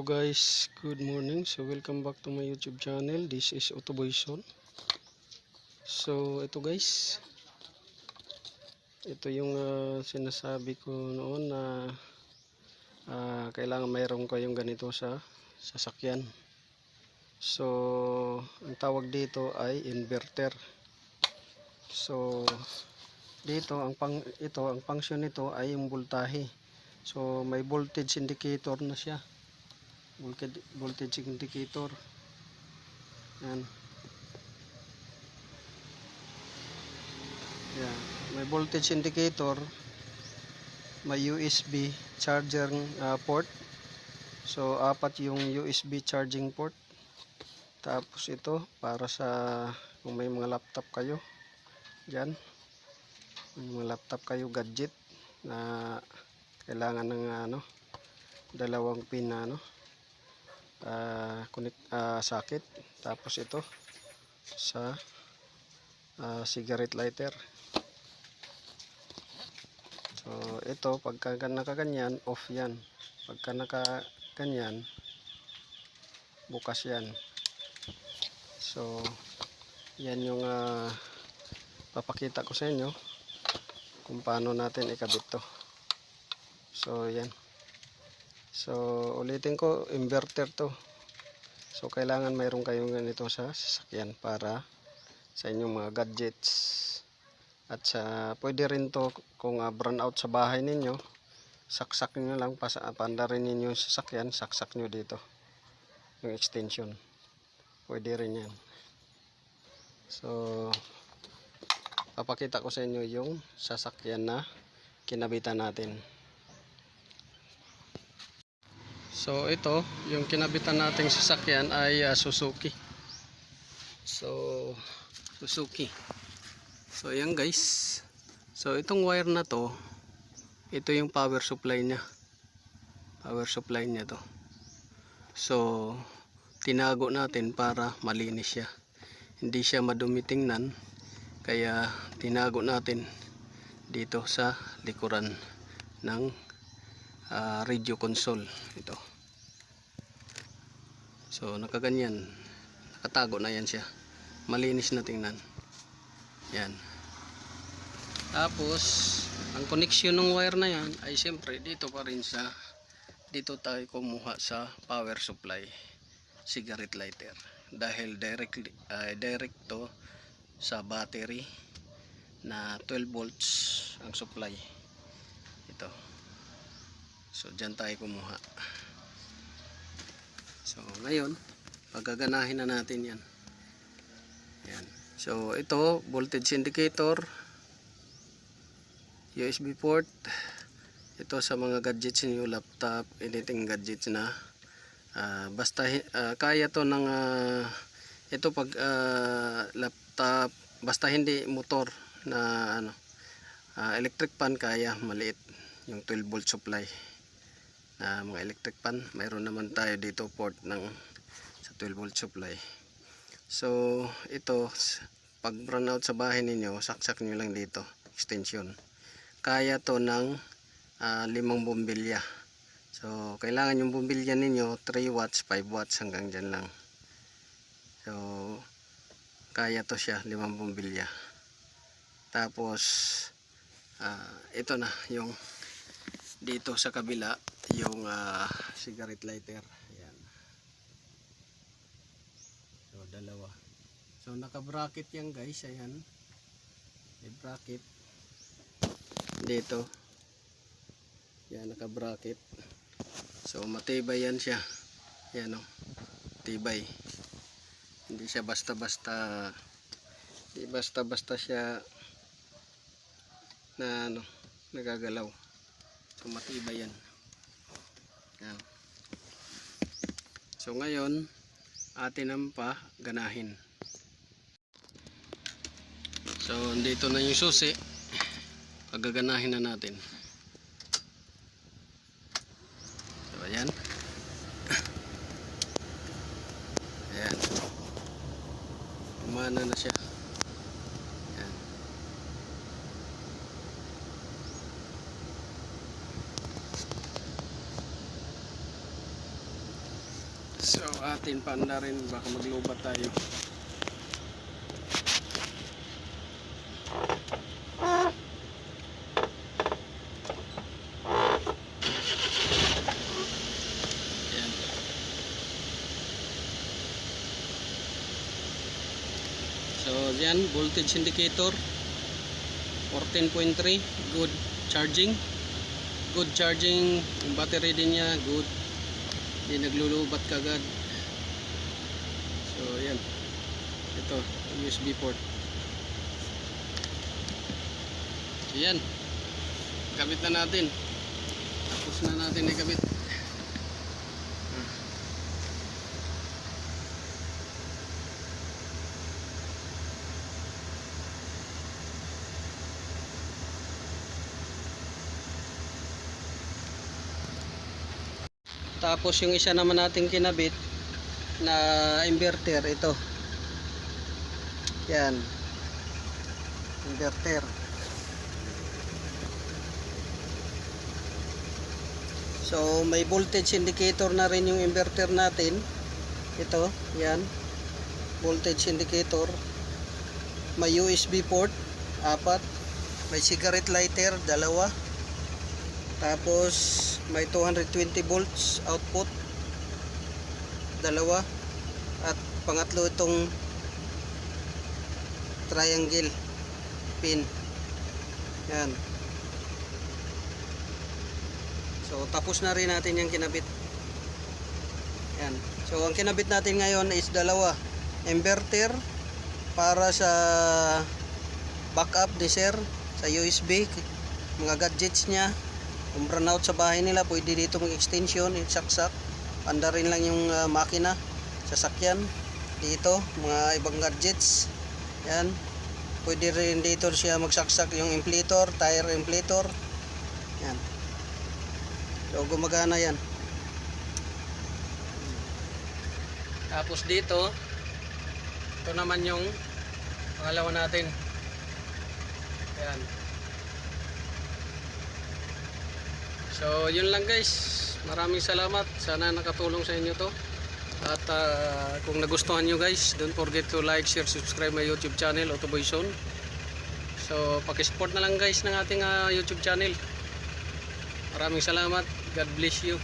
Hello guys, good morning. So welcome back to my YouTube channel. This is Autoboyson. So ito guys, ito yung sinasabi ko noon na kailangan mayroon kayong ganito sa sasakyan. So ang tawag dito ay inverter. So dito ang function nito ay yung voltahe. So may voltage indicator na siya. Voltage indicator. Yan. Yan. May voltage indicator. May USB charger port. So apat yung USB charging port. Tapos ito para sa kung may mga laptop kayo. Diyan. May mga laptop kayo gadget na kailangan ng dalawang pin na socket. Tapos ito sa cigarette lighter. So ito pagka nakaganyan off yan, pagka nakaganyan bukas yan. So yan yung papakita ko sa inyo kung paano natin ikabit to. So yan. So ulitin ko, inverter to. So kailangan mayroon kayong ganito sa sasakyan para sa inyong mga gadgets. At pwede rin to kung brown out sa bahay ninyo, saksak nyo lang, panda rin ninyo yung sasakyan, saksak nyo dito yung extension. Pwede rin yan. So papakita ko sa inyo yung sasakyan na kinabitan natin. So ito, yung kinabitan nating sasakyan ay Suzuki. So Suzuki. So ayan guys. So itong wire na to, ito yung power supply niya. Power supply niya to. So tinago natin para malinis siya. Hindi siya madumi tingnan. Kaya tinago natin dito sa likuran ng radio console. Ito. So nakaganyan, nakatago na yan siya, malinis na tingnan yan. Tapos ang connection ng wire na yan ay siyempre dito pa rin sa, dito tayo kumuha sa power supply cigarette lighter, dahil direct to sa battery na 12 volts ang supply ito. So dyan tayo kumuha. So ngayon pagaganahin na natin yan. Yan. So ito voltage indicator, USB port. Ito sa mga gadgets niyo, laptop, anything gadgets na basta kaya to ng ito pag laptop, basta hindi motor na electric pan, kaya maliit yung 12 volt supply na mga electric pan. Mayroon naman tayo dito port ng sa 12 volt supply. So ito pag brown out sa bahay ninyo, saksak nyo lang dito extension. Kaya to ng 5 bombilya. So kailangan yung bombilya ninyo 3 watts, 5 watts, hanggang dyan lang. So kaya to siya 5 bombilya. Tapos ito na yung dito sa kabila yung cigarette lighter. Ayan. So dalawa. So naka-bracket yan guys. Ayan. May bracket dito. Yan, naka-bracket. So matibay yan siya. Yan o. Tibay. Hindi siya basta-basta, hindi basta-basta siya na nagagalaw. So matibay yan. Yan. So ngayon atin ang ganahin. So dito na yung susi. Pagaganahin na natin. So ayan. Ayan. Umana na siya. Ayan. So atin paanda rin, baka maglubat tayo. Yan. So yan, voltage indicator 14.3, good charging. Good charging, yung battery din niya, good. Hindi naglulubat kagad. So yan, ito USB port. So yan, kabit na natin. Tapos na natin ikabit. Tapos yung isa naman nating kinabit na inverter, ito. Yan. Inverter. So may voltage indicator na rin yung inverter natin. Ito, yan. Voltage indicator. May USB port, 4. May cigarette lighter, 2. Tapos may 220 volts output, 2. At pangatlo itong triangle pin. Yan. So tapos na rin natin yung kinabit. Yan. So ang kinabit natin ngayon is 2. Inverter para sa backup ni sir sa USB, mga gadgets niya. Kung brown out sa bahay nila, pwede dito mag-extension, saksak. Anda rin lang yung makina, sasakyan. Dito, mga ibang gadgets. Yan. Pwede rin dito siya magsaksak yung inflator, tire inflator. Yan. So, gumagana yan. Tapos dito, ito naman yung pangalawa natin. Yan. So yun lang guys, maraming salamat, sana nakatulong sa inyo to. At kung nagustuhan nyo guys, don't forget to like, share, subscribe my YouTube channel, Autoboy Zone. So pakisupport na lang guys ng ating YouTube channel. Maraming salamat, God bless you.